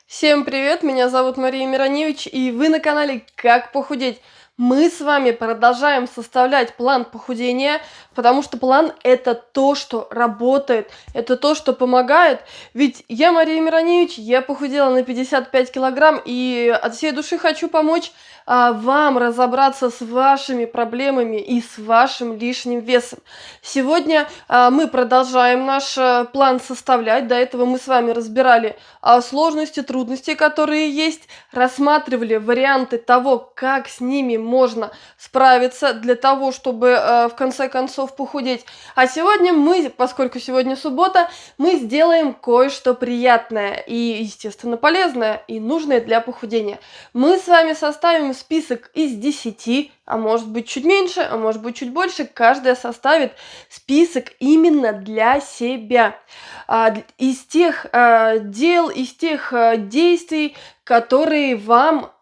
Всем привет, меня зовут Мария Мироневич, и вы на канале «Как похудеть». Мы с вами продолжаем составлять план похудения, потому что план – это то, что работает, это то, что помогает. Ведь я, Мария Мироневич, я похудела на 55 килограмм, и от всей души хочу помочь вам разобраться с вашими проблемами и с вашим лишним весом. Сегодня мы продолжаем наш план составлять. До этого мы с вами разбирали сложности, трудности, которые есть, рассматривали варианты того, как с ними можно справиться для того, чтобы в конце концов похудеть. А сегодня мы, поскольку сегодня суббота, мы сделаем кое-что приятное и, естественно, полезное и нужное для похудения. Мы с вами составим список из 10, а может быть чуть меньше, а может быть чуть больше. Каждая составит список именно для себя. Из тех дел, из тех действий, которые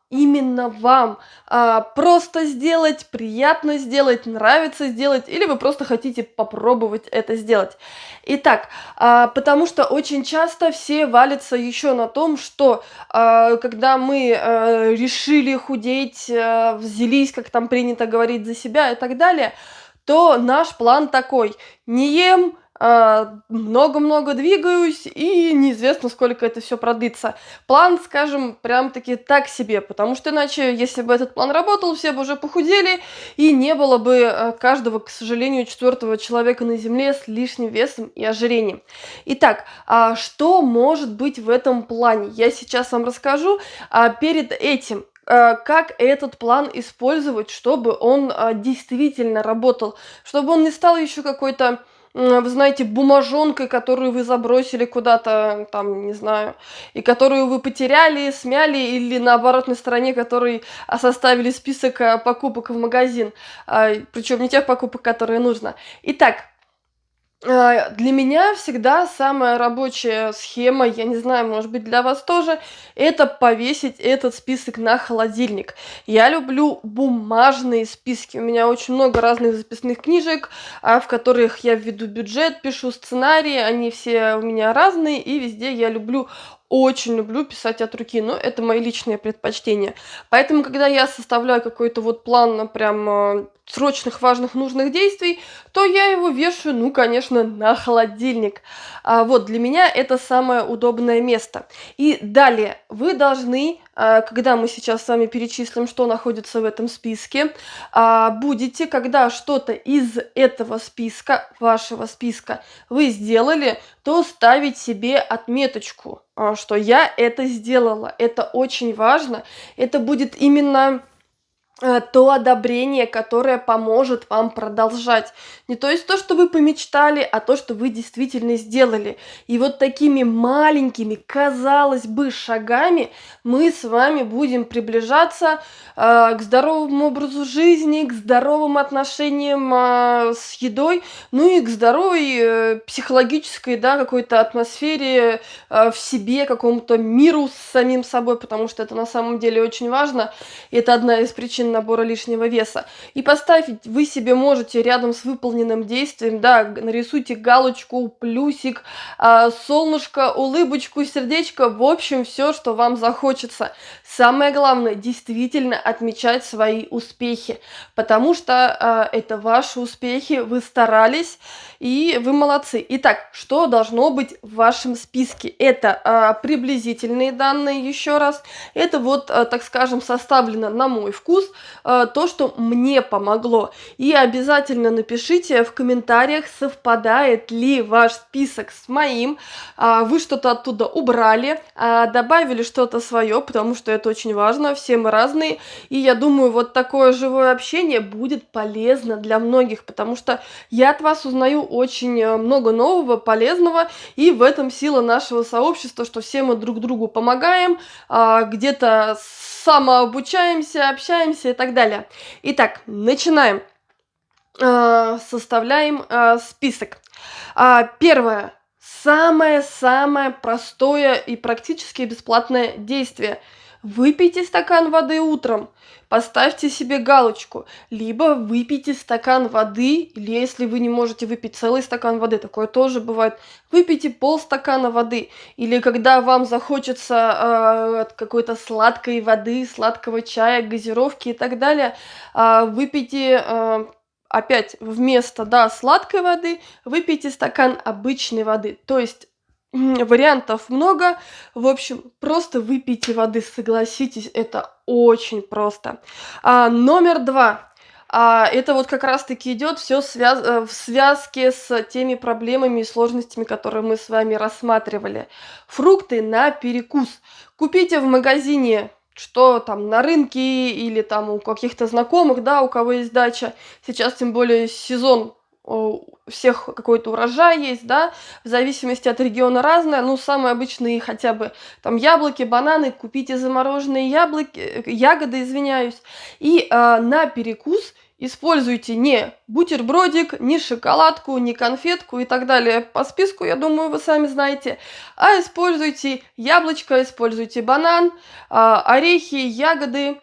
именно вам просто сделать, приятно сделать, нравится сделать, или вы просто хотите попробовать это сделать. Итак, потому что очень часто все валятся еще на том, что когда мы решили худеть, взялись, как там принято говорить, за себя и так далее, то наш план такой: не ем, много-много двигаюсь, и неизвестно, сколько это все продлится. План, скажем, прям-таки так себе, потому что иначе, если бы этот план работал, все бы уже похудели, и не было бы каждого, к сожалению, четвертого человека на Земле с лишним весом и ожирением. Итак, что может быть в этом плане? Я сейчас вам расскажу. Перед этим как этот план использовать, чтобы он действительно работал, чтобы он не стал еще какой-то, вы знаете, бумажонкой, которую вы забросили куда-то, там, не знаю, и которую вы потеряли, смяли, или на оборотной стороне которой составили список покупок в магазин, причем не тех покупок, которые нужно. Итак, для меня всегда самая рабочая схема, я не знаю, может быть, для вас тоже, это повесить этот список на холодильник. Я люблю бумажные списки. У меня очень много разных записных книжек, в которых я введу бюджет, пишу сценарии, они все у меня разные, и везде я очень люблю писать от руки, но это мои личные предпочтения. Поэтому, когда я составляю какой-то вот план прям срочных, важных, нужных действий, то я его вешаю, ну, конечно, на холодильник. Вот, для меня это самое удобное место. И далее, вы должны, когда мы сейчас с вами перечислим, что находится в этом списке, будете, когда что-то из этого списка, вашего списка, вы сделали, то ставить себе отметочку, что я это сделала. Это очень важно. Это будет именно то одобрение, которое поможет вам продолжать. Не то есть то, что вы помечтали, а то, что вы действительно сделали. И вот такими маленькими, казалось бы, шагами мы с вами будем приближаться к здоровому образу жизни, к здоровым отношениям с едой, ну и к здоровой психологической, да, какой-то атмосфере в себе, какому-то миру с самим собой, потому что это на самом деле очень важно. Это одна из причин набора лишнего веса. И поставить вы себе можете рядом с выполненным действием, да, нарисуйте галочку, плюсик, солнышко, улыбочку, сердечко, в общем, все, что вам захочется. Самое главное, действительно отмечать свои успехи, потому что это ваши успехи, вы старались, и вы молодцы. Итак, что должно быть в вашем списке? Это приблизительные данные, еще раз. Это вот, так скажем, составлено на мой вкус, то, что мне помогло. И обязательно напишите в комментариях, совпадает ли ваш список с моим, вы что-то оттуда убрали, добавили что-то свое, потому что это очень важно, все мы разные. И я думаю, вот такое живое общение будет полезно для многих, потому что я от вас узнаю очень много нового, полезного, и в этом сила нашего сообщества, что все мы друг другу помогаем, где-то самообучаемся, общаемся и так далее. Итак, начинаем. Составляем список. Первое. Самое-самое простое и практически бесплатное действие. Выпейте стакан воды утром, поставьте себе галочку, либо выпейте стакан воды, или если вы не можете выпить целый стакан воды, такое тоже бывает, выпейте полстакана воды, или когда вам захочется какой-то сладкой воды, сладкого чая, газировки и так далее, выпейте опять вместо, да, сладкой воды выпейте стакан обычной воды. То есть вариантов много. В общем, просто выпейте воды, согласитесь, это очень просто. Номер 2. Это вот как раз-таки идет все в связке с теми проблемами и сложностями, которые мы с вами рассматривали. Фрукты на перекус. Купите в магазине, что там на рынке или там у каких-то знакомых, да, у кого есть дача. Сейчас тем более сезон, у всех какой-то урожай есть, да, в зависимости от региона разное. Ну, самые обычные хотя бы там яблоки, бананы. Купите замороженные ягоды, извиняюсь. И на перекус используйте не бутербродик, не шоколадку, не конфетку и так далее. По списку, я думаю, вы сами знаете. А используйте яблочко, используйте банан, орехи, ягоды.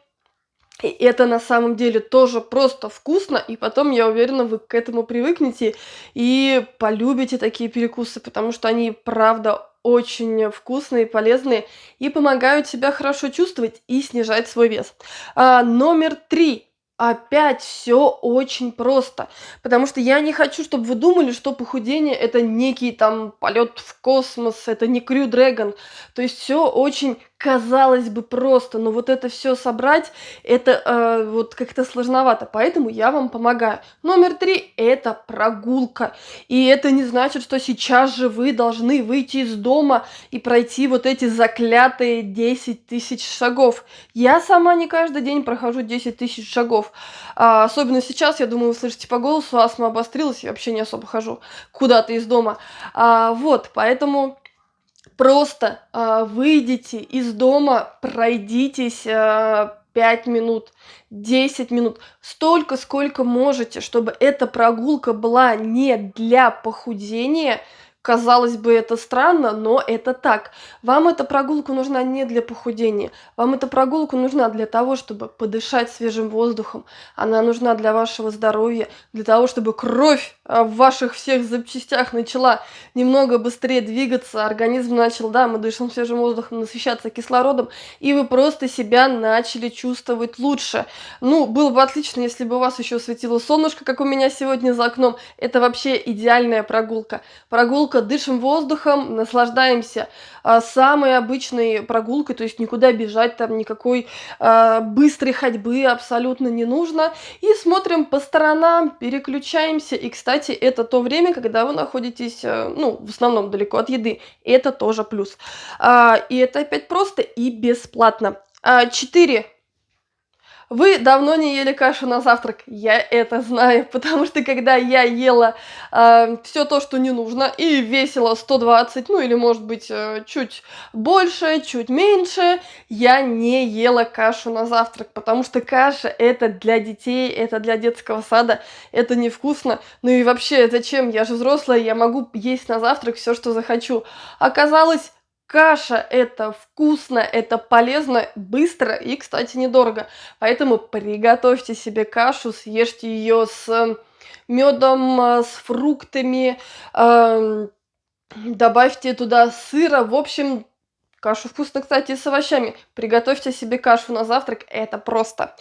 И это на самом деле тоже просто вкусно, и потом, я уверена, вы к этому привыкнете и полюбите такие перекусы, потому что они, правда, очень вкусные, полезные и помогают себя хорошо чувствовать и снижать свой вес. Номер 3. Опять все очень просто, потому что я не хочу, чтобы вы думали, что похудение это некий там полет в космос, это не Крю Дрэгон. То есть все очень, казалось бы, просто, но вот это все собрать, это вот как-то сложновато, поэтому я вам помогаю. Номер 3 это прогулка. И это не значит, что сейчас же вы должны выйти из дома и пройти вот эти заклятые 10 тысяч шагов. Я сама не каждый день прохожу 10 тысяч шагов. Особенно сейчас, я думаю, вы слышите по голосу, астма обострилась, я вообще не особо хожу куда-то из дома. Вот, поэтому просто выйдите из дома, пройдитесь 5 минут, 10 минут, столько, сколько можете, чтобы эта прогулка была не для похудения. Казалось бы, это странно, но это так. Вам эта прогулка нужна не для похудения. Вам эта прогулка нужна для того, чтобы подышать свежим воздухом. Она нужна для вашего здоровья, для того, чтобы кровь в ваших всех запчастях начала немного быстрее двигаться, организм начал, да, мы дышим свежим воздухом, насыщаться кислородом, и вы просто себя начали чувствовать лучше. Ну, было бы отлично, если бы у вас еще светило солнышко, как у меня сегодня за окном. Это вообще идеальная прогулка. Прогулка, дышим воздухом, наслаждаемся самой обычной прогулкой, то есть никуда бежать, там никакой быстрой ходьбы абсолютно не нужно. И смотрим по сторонам, переключаемся. И, кстати, это то время, когда вы находитесь, ну, в основном далеко от еды. Это тоже плюс. И это опять просто и бесплатно. 4. Вы давно не ели кашу на завтрак. Я это знаю, потому что когда я ела все то, что не нужно, и весила 120, ну или может быть чуть больше, чуть меньше, я не ела кашу на завтрак, потому что каша это для детей, это для детского сада, это невкусно. Ну и вообще, зачем? Я же взрослая, я могу есть на завтрак все, что захочу. Оказалось, каша это вкусно, это полезно, быстро и, кстати, недорого. Поэтому приготовьте себе кашу, съешьте ее с медом, с фруктами, добавьте туда сыра. В общем, кашу вкусно, кстати, и с овощами. Приготовьте себе кашу на завтрак, это просто.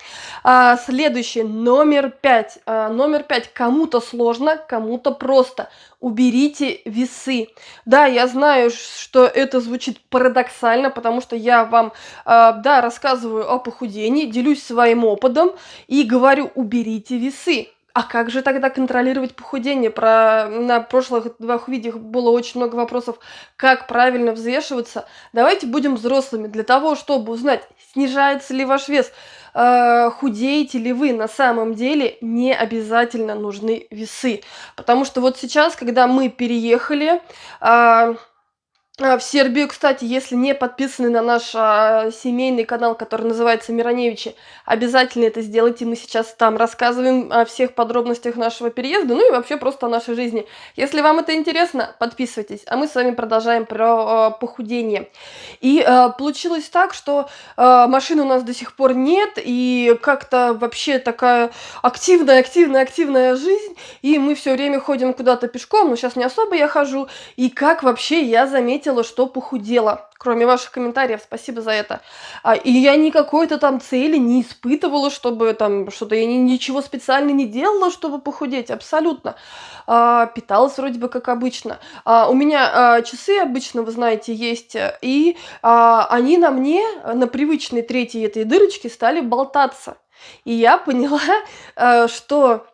Следующий, номер 5. Номер 5. Кому-то сложно, кому-то просто. Уберите весы. Да, я знаю, что это звучит парадоксально, потому что я вам, да, рассказываю о похудении, делюсь своим опытом и говорю, уберите весы. А как же тогда контролировать похудение? На прошлых 2 видео было очень много вопросов, как правильно взвешиваться. Давайте будем взрослыми для того, чтобы узнать, снижается ли ваш вес, худеете ли вы. На самом деле не обязательно нужны весы. Потому что вот сейчас, когда мы переехали, В Сербию, кстати, если не подписаны на наш семейный канал, который называется Мироневичи, обязательно это сделайте. Мы сейчас там рассказываем о всех подробностях нашего переезда, ну и вообще просто о нашей жизни. Если вам это интересно, подписывайтесь. А мы с вами продолжаем про похудение. И получилось так, что машины у нас до сих пор нет, и как-то вообще такая активная жизнь, и мы все время ходим куда-то пешком, но сейчас не особо я хожу, и как вообще я заметила, что похудела. Кроме ваших комментариев, спасибо за это. И я никакой-то там цели не испытывала, чтобы там что-то, я ничего специально не делала, чтобы похудеть, абсолютно. Питалась вроде бы как обычно. У меня часы обычно, вы знаете, есть, и они на мне, на привычной третьей этой дырочке стали болтаться. И я поняла, что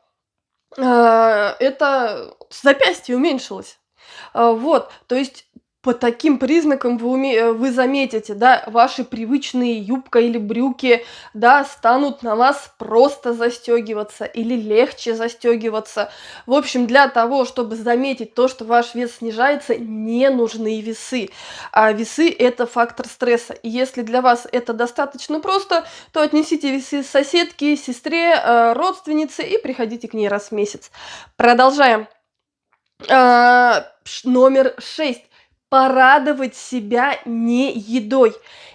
это запястье уменьшилось. Вот, то есть по таким признакам вы заметите, да, ваши привычные юбка или брюки, да, станут на вас просто застегиваться или легче застегиваться. В общем, для того, чтобы заметить то, что ваш вес снижается, не нужны весы. А весы – это фактор стресса. И если для вас это достаточно просто, то отнесите весы соседке, сестре, родственнице и приходите к ней раз в месяц. Продолжаем. Номер 6. Порадовать себя не едой.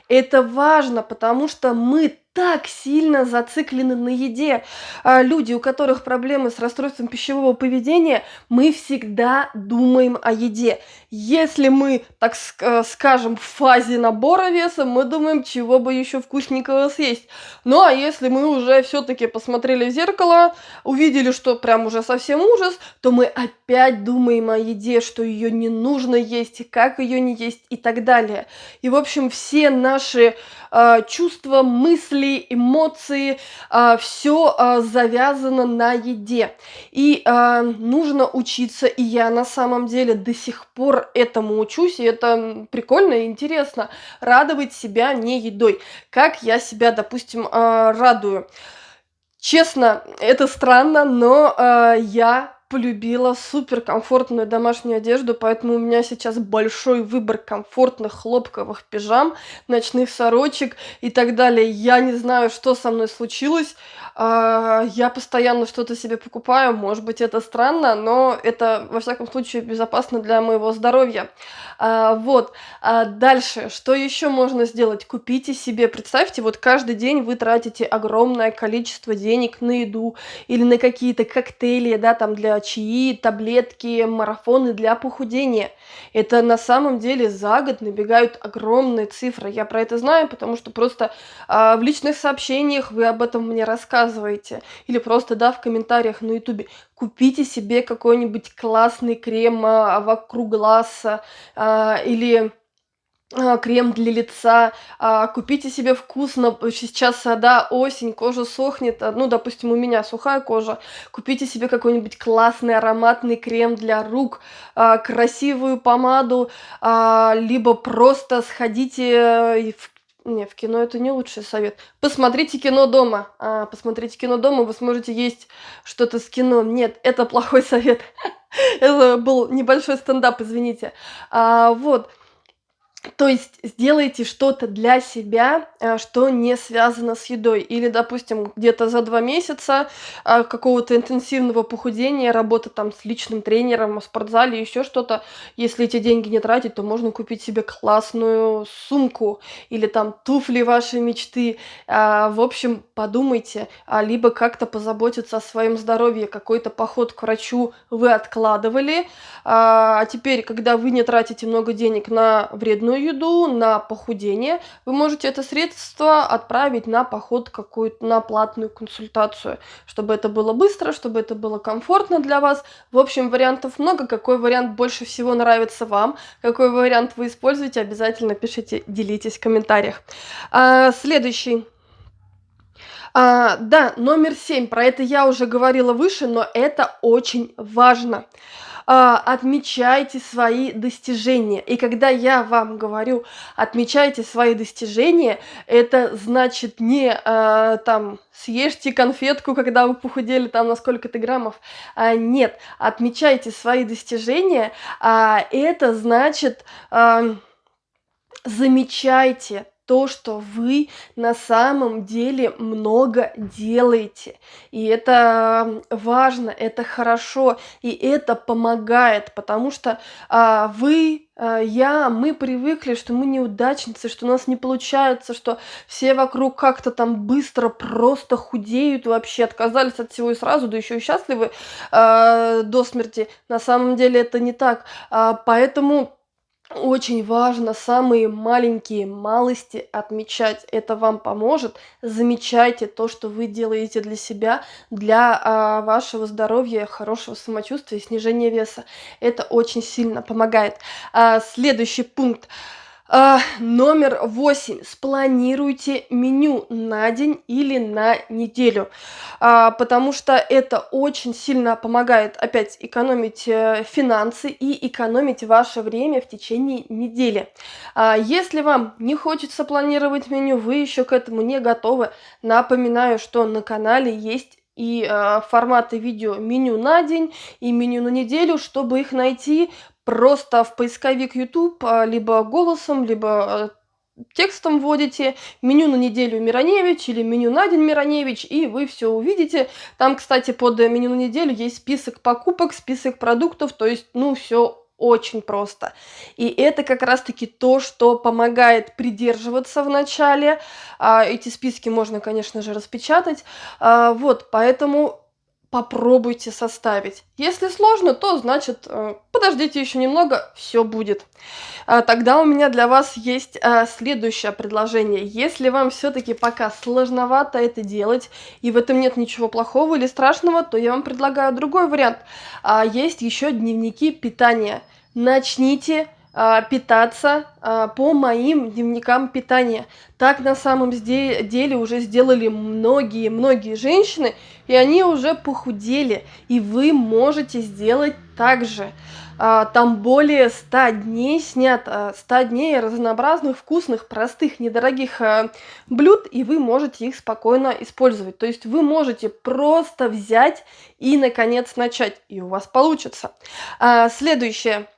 Это важно, потому что мы так сильно зациклены на еде. Люди, у которых проблемы с расстройством пищевого поведения, мы всегда думаем о еде. Если мы, так скажем, в фазе набора веса, мы думаем, чего бы еще вкусненького съесть. Ну, а если мы уже все-таки посмотрели в зеркало, увидели, что прям уже совсем ужас, то мы опять думаем о еде, что ее не нужно есть, как ее не есть и так далее. И, в общем, все наши чувства, мысли, эмоции, все завязано на еде. И нужно учиться, и я на самом деле до сих пор этому учусь, и это прикольно и интересно, радовать себя не едой. Как я себя, допустим, радую. Честно, это странно, но я полюбила суперкомфортную домашнюю одежду, поэтому у меня сейчас большой выбор комфортных хлопковых пижам, ночных сорочек и так далее. Я не знаю, что со мной случилось. Я постоянно что-то себе покупаю. Может быть, это странно, но это, во всяком случае, безопасно для моего здоровья. Вот. Дальше, что еще можно сделать? Купите себе, представьте, вот каждый день вы тратите огромное количество денег на еду или на какие-то коктейли, да, там для чаи, таблетки, марафоны для похудения. Это на самом деле за год набегают огромные цифры. Я про это знаю, потому что просто в личных сообщениях вы об этом мне рассказываете. Или просто, да, в комментариях на ютубе. Купите себе какой-нибудь классный крем вокруг глаз, или крем для лица, купите себе вкусно, сейчас, да, осень, кожа сохнет, ну, допустим, у меня сухая кожа, купите себе какой-нибудь классный ароматный крем для рук, красивую помаду, либо просто сходите в кино это не лучший совет. Посмотрите кино дома. Посмотрите кино дома, вы сможете есть что-то с кино. Нет, это плохой совет. Это был небольшой стендап, извините. Вот. То есть сделайте что-то для себя, что не связано с едой. Или, допустим, где-то за 2 месяца какого-то интенсивного похудения, работы там с личным тренером, в спортзале, еще что-то. Если эти деньги не тратить, то можно купить себе классную сумку или там туфли вашей мечты. В общем, подумайте, либо как-то позаботиться о своем здоровье. Какой-то поход к врачу вы откладывали, а теперь, когда вы не тратите много денег на вредную еду, на похудение, вы можете это средство отправить на поход какую-то, на платную консультацию, чтобы это было быстро, чтобы это было комфортно для вас. В общем, вариантов много. Какой вариант больше всего нравится вам, какой вариант вы используете, обязательно пишите, делитесь в комментариях. Следующий. Да, номер 7. Про это я уже говорила выше, но это очень важно. Отмечайте свои достижения. И когда я вам говорю, отмечайте свои достижения, это значит не там съешьте конфетку, когда вы похудели там на сколько-то граммов. Нет, отмечайте свои достижения, это значит замечайте то, что вы на самом деле много делаете. И это важно, это хорошо, и это помогает, потому что мы привыкли, что мы неудачницы, что у нас не получается, что все вокруг как-то там быстро просто худеют, вообще отказались от всего и сразу, да еще и счастливы до смерти. На самом деле это не так. Поэтому очень важно самые маленькие малости отмечать. Это вам поможет. Замечайте то, что вы делаете для себя, для вашего здоровья, хорошего самочувствия, снижения веса. Это очень сильно помогает. Следующий пункт. Номер 8. Спланируйте меню на день или на неделю, потому что это очень сильно помогает опять экономить финансы и экономить ваше время в течение недели. Если вам не хочется планировать меню, вы еще к этому не готовы, напоминаю, что на канале есть и форматы видео меню на день и меню на неделю. Чтобы их найти, просто в поисковик YouTube, либо голосом, либо текстом вводите меню на неделю Мироневич или меню на день Мироневич, и вы все увидите. Там, кстати, под меню на неделю есть список покупок, список продуктов, то есть, все очень просто. И это как раз-таки то, что помогает придерживаться в начале. Эти списки можно, конечно же, распечатать. Поэтому попробуйте составить. Если сложно, то значит подождите еще немного, все будет. Тогда у меня для вас есть следующее предложение. Если вам все-таки пока сложновато это делать, и в этом нет ничего плохого или страшного, то я вам предлагаю другой вариант. Есть еще дневники питания. Начните питаться по моим дневникам питания. Так на самом деле уже сделали многие женщины, и они уже похудели, и вы можете сделать так же. Там более 100 дней снято, 100 дней разнообразных, вкусных, простых, недорогих блюд, и вы можете их спокойно использовать. То есть вы можете просто взять и, наконец, начать, и у вас получится. Следующее.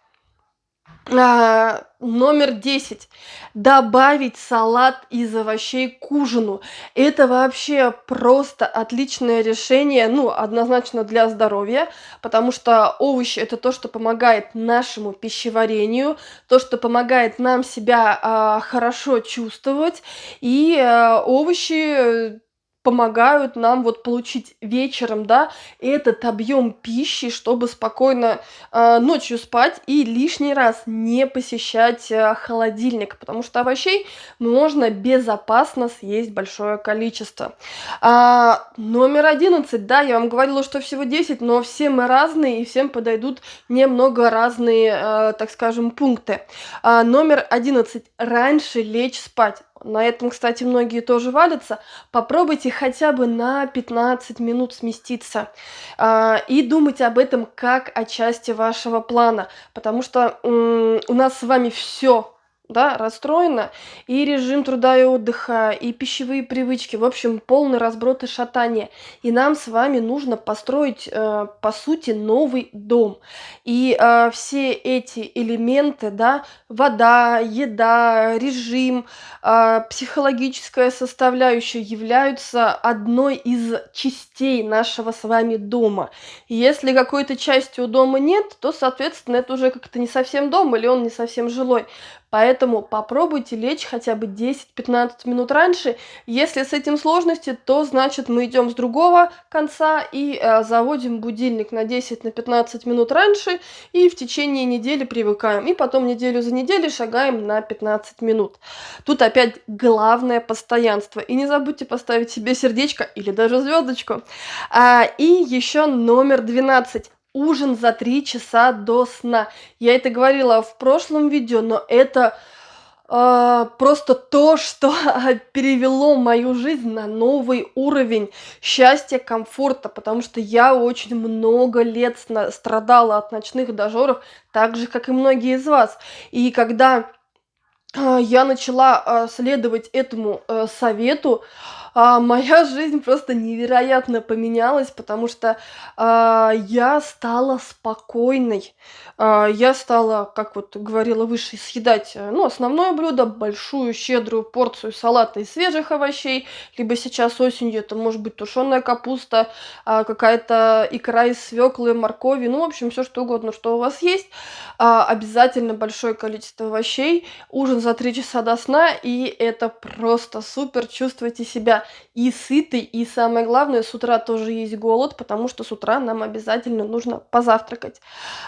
Номер 10. Добавить салат из овощей к ужину. Это вообще просто отличное решение, однозначно для здоровья, потому что овощи – это то, что помогает нашему пищеварению, то, что помогает нам себя хорошо чувствовать, и овощи помогают нам получить вечером, этот объем пищи, чтобы спокойно ночью спать и лишний раз не посещать холодильник, потому что овощей можно безопасно съесть большое количество. Номер 11, я вам говорила, что всего 10, но все мы разные, и всем подойдут немного разные, так скажем, пункты. Номер 11. Раньше лечь спать. На этом, кстати, многие тоже валятся. Попробуйте хотя бы на 15 минут сместиться и думать об этом как о части вашего плана, потому что у нас с вами все расстроено, и режим труда и отдыха, и пищевые привычки, в общем, полный разброд и шатание. И нам с вами нужно построить, по сути, новый дом. И все эти элементы, вода, еда, режим, психологическая составляющая являются одной из частей нашего с вами дома. И если какой-то части у дома нет, то, соответственно, это уже как-то не совсем дом, или он не совсем жилой. Поэтому попробуйте лечь хотя бы 10-15 минут раньше. Если с этим сложности, то значит мы идем с другого конца и заводим будильник на 10-15 минут раньше, и в течение недели привыкаем. И потом неделю за неделей шагаем на 15 минут. Тут опять главное постоянство. И не забудьте поставить себе сердечко или даже звездочку. И еще номер 12. Ужин за 3 часа до сна. Я это говорила в прошлом видео, но это просто то, что перевело мою жизнь на новый уровень счастья, комфорта, потому что я очень много лет страдала от ночных дожоров, так же, как и многие из вас. И когда я начала, следовать этому, совету, моя жизнь просто невероятно поменялась, потому что, я стала спокойной. Я стала, как вот говорила выше, съедать, ну, основное блюдо, большую щедрую порцию салата из свежих овощей, либо сейчас осенью это может быть тушеная капуста, какая-то икра из свеклы, моркови, ну, в общем, все что угодно, что у вас есть. Обязательно большое количество овощей, ужин за 3 часа до сна, и это просто супер. Чувствуйте себя и сытой, и самое главное, с утра тоже есть голод, потому что с утра нам обязательно нужно позавтракать.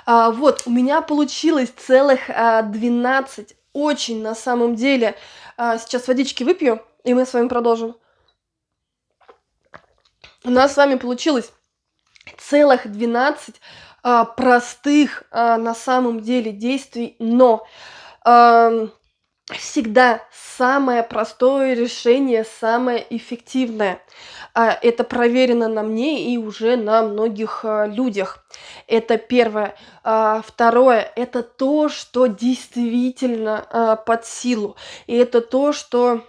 Вот, у меня получилось целых 12, очень на самом деле. Сейчас водички выпью, и мы с вами продолжим. У нас с вами получилось целых 12 простых, на самом деле действий, но всегда самое простое решение, самое эффективное. Это проверено на мне и уже на многих людях. Это первое. Второе, это то, что действительно под силу. И это то, что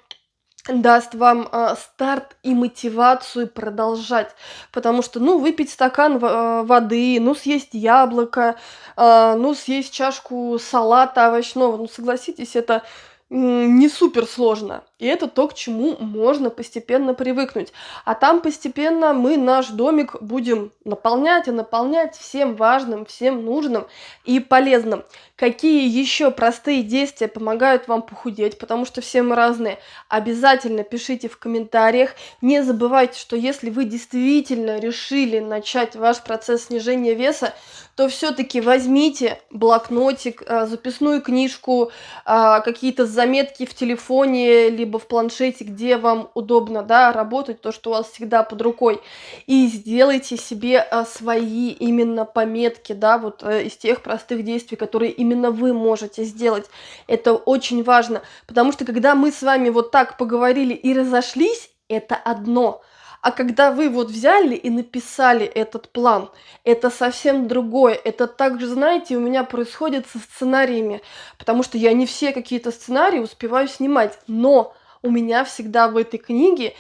даст вам старт и мотивацию продолжать. Потому что, ну, выпить стакан воды, ну, съесть яблоко, ну, съесть чашку салата овощного, ну, согласитесь, это не супер сложно. И это то, к чему можно постепенно привыкнуть. А там постепенно мы наш домик будем наполнять и наполнять всем важным, всем нужным и полезным. Какие еще простые действия помогают вам похудеть, потому что все мы разные, обязательно пишите в комментариях. Не забывайте, что если вы действительно решили начать ваш процесс снижения веса, то все-таки возьмите блокнотик, записную книжку, какие-то заметки в телефоне, либо в планшете, где вам удобно, да, работать, то, что у вас всегда под рукой, и сделайте себе свои именно пометки, да, вот из тех простых действий, которые именно вы можете сделать. Это очень важно, потому что когда мы с вами вот так поговорили и разошлись, это одно. А когда вы вот взяли и написали этот план, это совсем другое. Это также, знаете, у меня происходит со сценариями, потому что я не все какие-то сценарии успеваю снимать, но у меня всегда в этой книге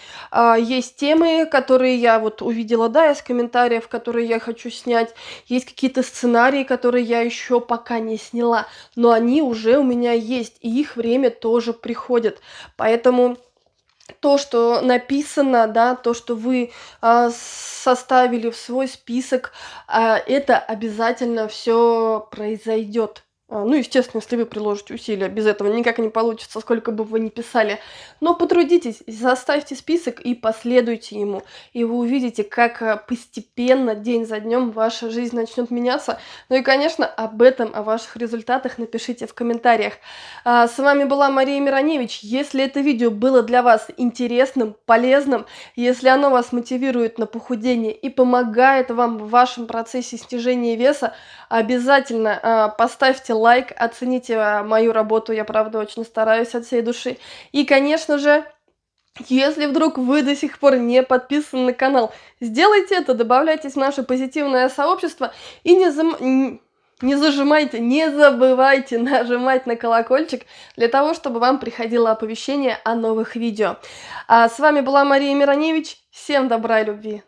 есть темы, которые я вот увидела, да, из комментариев, которые я хочу снять. Есть какие-то сценарии, которые я еще пока не сняла, но они уже у меня есть, и их время тоже приходит. Поэтому то, что написано, да, то, что вы составили в свой список, это обязательно все произойдет. Ну, естественно, если вы приложите усилия, без этого никак не получится, сколько бы вы ни писали. Но потрудитесь, составьте список и последуйте ему. И вы увидите, как постепенно, день за днем, ваша жизнь начнет меняться. Ну и, конечно, об этом, о ваших результатах напишите в комментариях. С вами была Мария Мироневич. Если это видео было для вас интересным, полезным, если оно вас мотивирует на похудение и помогает вам в вашем процессе снижения веса, обязательно поставьте лайк, оцените мою работу, я правда очень стараюсь от всей души. И, конечно же, если вдруг вы до сих пор не подписаны на канал, сделайте это, добавляйтесь в наше позитивное сообщество и не зажимайте, не забывайте нажимать на колокольчик для того, чтобы вам приходило оповещение о новых видео. С вами была Мария Мироневич. Всем добра и любви!